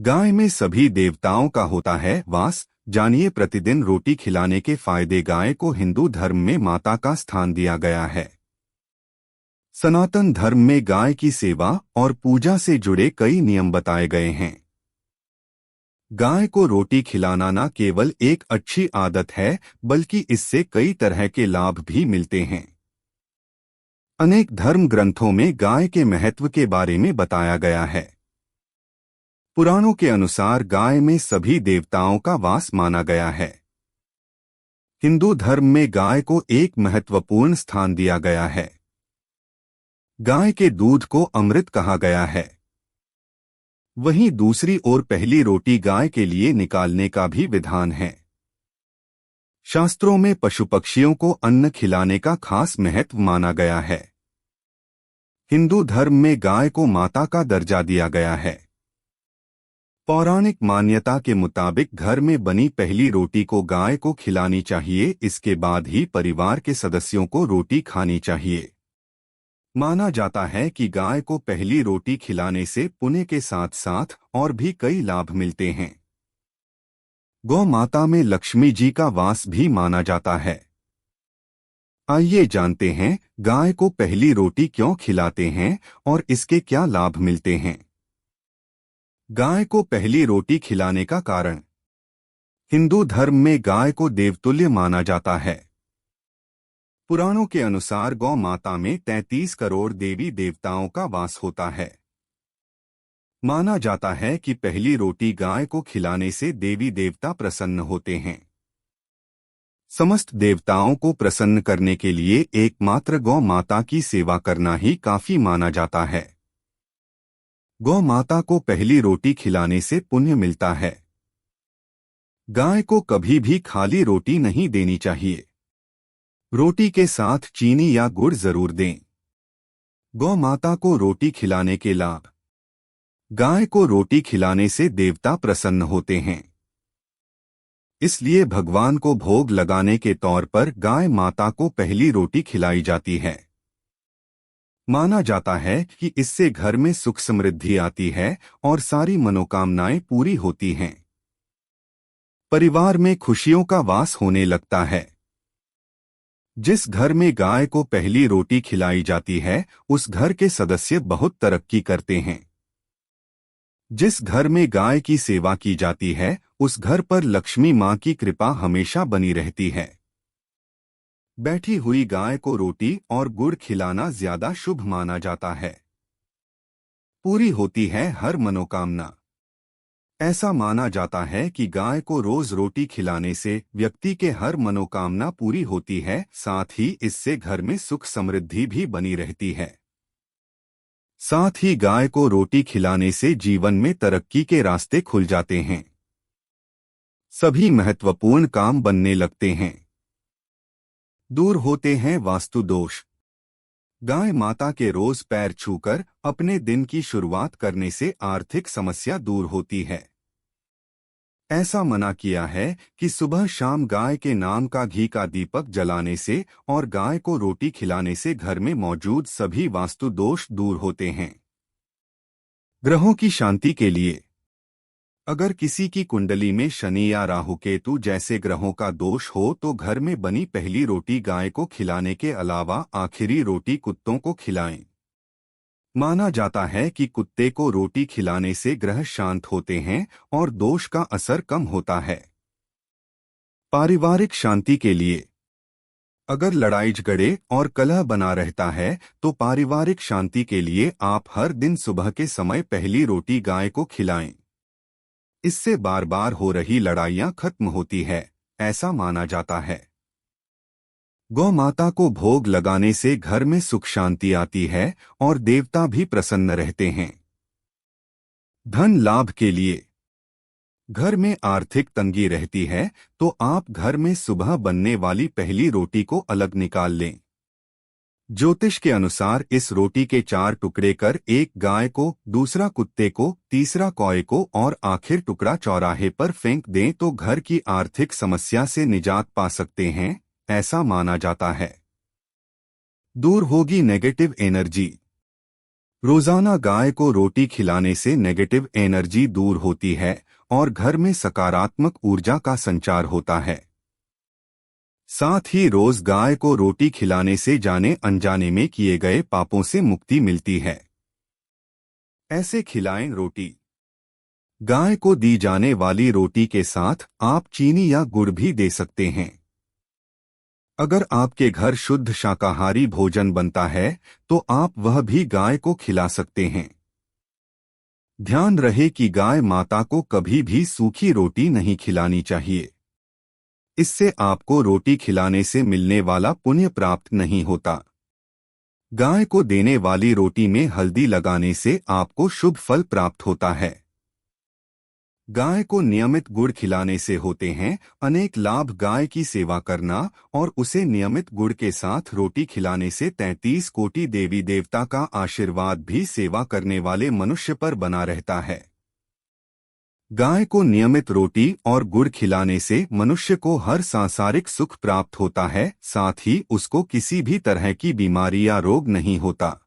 गाय में सभी देवताओं का होता है वास। जानिए प्रतिदिन रोटी खिलाने के फायदे। गाय को हिंदू धर्म में माता का स्थान दिया गया है। सनातन धर्म में गाय की सेवा और पूजा से जुड़े कई नियम बताए गए हैं। गाय को रोटी खिलाना न केवल एक अच्छी आदत है, बल्कि इससे कई तरह के लाभ भी मिलते हैं। अनेक धर्म ग्रंथों में गाय के महत्व के बारे में बताया गया है। पुराणों के अनुसार गाय में सभी देवताओं का वास माना गया है। हिंदू धर्म में गाय को एक महत्वपूर्ण स्थान दिया गया है। गाय के दूध को अमृत कहा गया है। वहीं दूसरी ओर पहली रोटी गाय के लिए निकालने का भी विधान है। शास्त्रों में पशु पक्षियों को अन्न खिलाने का खास महत्व माना गया है। हिंदू धर्म में गाय को माता का दर्जा दिया गया है। पौराणिक मान्यता के मुताबिक घर में बनी पहली रोटी को गाय को खिलानी चाहिए। इसके बाद ही परिवार के सदस्यों को रोटी खानी चाहिए। माना जाता है कि गाय को पहली रोटी खिलाने से पुण्य के साथ साथ और भी कई लाभ मिलते हैं। गौ माता में लक्ष्मी जी का वास भी माना जाता है। आइए जानते हैं गाय को पहली रोटी क्यों खिलाते हैं और इसके क्या लाभ मिलते हैं। गाय को पहली रोटी खिलाने का कारण। हिंदू धर्म में गाय को देवतुल्य माना जाता है। पुराणों के अनुसार गौ माता में 33 करोड़ देवी देवताओं का वास होता है। माना जाता है कि पहली रोटी गाय को खिलाने से देवी देवता प्रसन्न होते हैं। समस्त देवताओं को प्रसन्न करने के लिए एकमात्र गौ माता की सेवा करना ही काफी माना जाता है। गौ माता को पहली रोटी खिलाने से पुण्य मिलता है। गाय को कभी भी खाली रोटी नहीं देनी चाहिए। रोटी के साथ चीनी या गुड़ जरूर दें। गौ माता को रोटी खिलाने के लाभ। गाय को रोटी खिलाने से देवता प्रसन्न होते हैं। इसलिए भगवान को भोग लगाने के तौर पर गाय माता को पहली रोटी खिलाई जाती है। माना जाता है कि इससे घर में सुख समृद्धि आती है और सारी मनोकामनाएं पूरी होती हैं। परिवार में खुशियों का वास होने लगता है। जिस घर में गाय को पहली रोटी खिलाई जाती है, उस घर के सदस्य बहुत तरक्की करते हैं। जिस घर में गाय की सेवा की जाती है, उस घर पर लक्ष्मी मां की कृपा हमेशा बनी रहती है। बैठी हुई गाय को रोटी और गुड़ खिलाना ज्यादा शुभ माना जाता है। पूरी होती है हर मनोकामना। ऐसा माना जाता है कि गाय को रोज रोटी खिलाने से व्यक्ति के हर मनोकामना पूरी होती है, साथ ही इससे घर में सुख समृद्धि भी बनी रहती है। साथ ही गाय को रोटी खिलाने से जीवन में तरक्की के रास्ते खुल जाते हैं। सभी महत्वपूर्ण काम बनने लगते हैं। दूर होते हैं वास्तु दोष। गाय माता के रोज पैर छूकर अपने दिन की शुरुआत करने से आर्थिक समस्या दूर होती है। ऐसा मना किया है कि सुबह शाम गाय के नाम का घी का दीपक जलाने से और गाय को रोटी खिलाने से घर में मौजूद सभी वास्तु दोष दूर होते हैं। ग्रहों की शांति के लिए। अगर किसी की कुंडली में शनि या राहु केतु जैसे ग्रहों का दोष हो तो घर में बनी पहली रोटी गाय को खिलाने के अलावा आखिरी रोटी कुत्तों को खिलाएं। माना जाता है कि कुत्ते को रोटी खिलाने से ग्रह शांत होते हैं और दोष का असर कम होता है। पारिवारिक शांति के लिए। अगर लड़ाई झगड़े और कलह बना रहता है तो पारिवारिक शांति के लिए आप हर दिन सुबह के समय पहली रोटी गाय को खिलाएं। इससे बार बार हो रही लड़ाइयां खत्म होती है, ऐसा माना जाता है। गौ माता को भोग लगाने से घर में सुख शांति आती है और देवता भी प्रसन्न रहते हैं। धन लाभ के लिए। घर में आर्थिक तंगी रहती है तो आप घर में सुबह बनने वाली पहली रोटी को अलग निकाल लें। ज्योतिष के अनुसार इस रोटी के 4 टुकड़े कर एक गाय को, दूसरा कुत्ते को, तीसरा कौए को और आखिर टुकड़ा चौराहे पर फेंक दें तो घर की आर्थिक समस्या से निजात पा सकते हैं, ऐसा माना जाता है। दूर होगी नेगेटिव एनर्जी। रोजाना गाय को रोटी खिलाने से नेगेटिव एनर्जी दूर होती है और घर में सकारात्मक ऊर्जा का संचार होता है। साथ ही रोज गाय को रोटी खिलाने से जाने अनजाने में किए गए पापों से मुक्ति मिलती है। ऐसे खिलाएं रोटी। गाय को दी जाने वाली रोटी के साथ आप चीनी या गुड़ भी दे सकते हैं। अगर आपके घर शुद्ध शाकाहारी भोजन बनता है तो आप वह भी गाय को खिला सकते हैं। ध्यान रहे कि गाय माता को कभी भी सूखी रोटी नहीं खिलानी चाहिए। इससे आपको रोटी खिलाने से मिलने वाला पुण्य प्राप्त नहीं होता। गाय को देने वाली रोटी में हल्दी लगाने से आपको शुभ फल प्राप्त होता है। गाय को नियमित गुड़ खिलाने से होते हैं अनेक लाभ। गाय की सेवा करना और उसे नियमित गुड़ के साथ रोटी खिलाने से 33 कोटि देवी देवता का आशीर्वाद भी सेवा करने वाले मनुष्य पर बना रहता है। गाय को नियमित रोटी और गुड़ खिलाने से मनुष्य को हर सांसारिक सुख प्राप्त होता है, साथ ही उसको किसी भी तरह की बीमारी या रोग नहीं होता।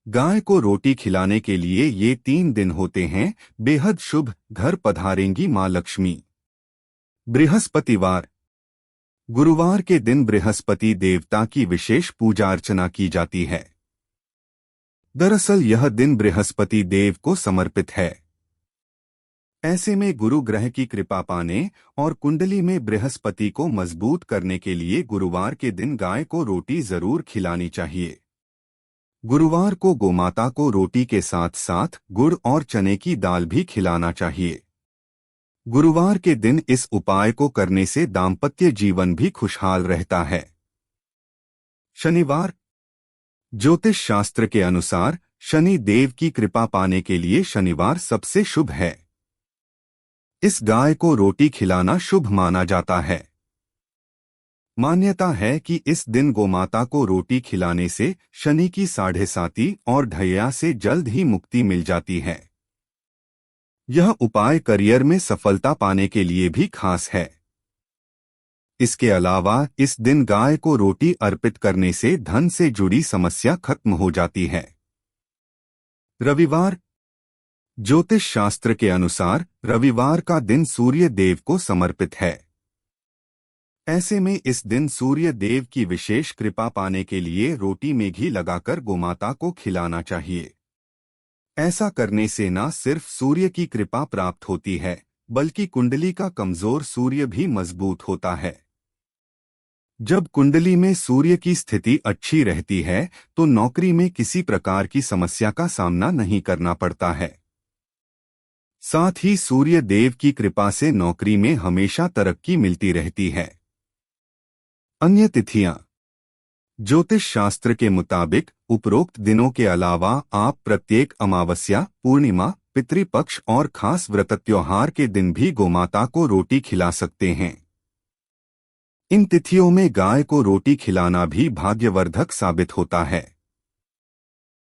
गाय को रोटी खिलाने के लिए ये 3 दिन होते हैं बेहद शुभ। घर पधारेंगी मां लक्ष्मी। बृहस्पतिवार। गुरुवार के दिन बृहस्पति देवता की विशेष पूजा अर्चना की जाती है। दरअसल यह दिन बृहस्पति देव को समर्पित है। ऐसे में गुरु ग्रह की कृपा पाने और कुंडली में बृहस्पति को मजबूत करने के लिए गुरुवार के दिन गाय को रोटी जरूर खिलानी चाहिए। गुरुवार को गोमाता को रोटी के साथ साथ गुड़ और चने की दाल भी खिलाना चाहिए। गुरुवार के दिन इस उपाय को करने से दाम्पत्य जीवन भी खुशहाल रहता है। शनिवार। ज्योतिष शास्त्र के अनुसार शनि देव की कृपा पाने के लिए शनिवार सबसे शुभ है। इस गाय को रोटी खिलाना शुभ माना जाता है। मान्यता है कि इस दिन गोमाता को रोटी खिलाने से शनि की 7.5 और ढैया से जल्द ही मुक्ति मिल जाती है। यह उपाय करियर में सफलता पाने के लिए भी खास है। इसके अलावा इस दिन गाय को रोटी अर्पित करने से धन से जुड़ी समस्या खत्म हो जाती है। रविवार। ज्योतिष शास्त्र के अनुसार रविवार का दिन सूर्य देव को समर्पित है। ऐसे में इस दिन सूर्य देव की विशेष कृपा पाने के लिए रोटी में घी लगाकर गोमाता को खिलाना चाहिए। ऐसा करने से न सिर्फ सूर्य की कृपा प्राप्त होती है बल्कि कुंडली का कमजोर सूर्य भी मजबूत होता है। जब कुंडली में सूर्य की स्थिति अच्छी रहती है तो नौकरी में किसी प्रकार की समस्या का सामना नहीं करना पड़ता है। साथ ही सूर्य देव की कृपा से नौकरी में हमेशा तरक्की मिलती रहती है। अन्य तिथियां। ज्योतिष शास्त्र के मुताबिक उपरोक्त दिनों के अलावा आप प्रत्येक अमावस्या, पूर्णिमा, पितृपक्ष और खास व्रत त्योहार के दिन भी गोमाता को रोटी खिला सकते हैं। इन तिथियों में गाय को रोटी खिलाना भी भाग्यवर्धक साबित होता है।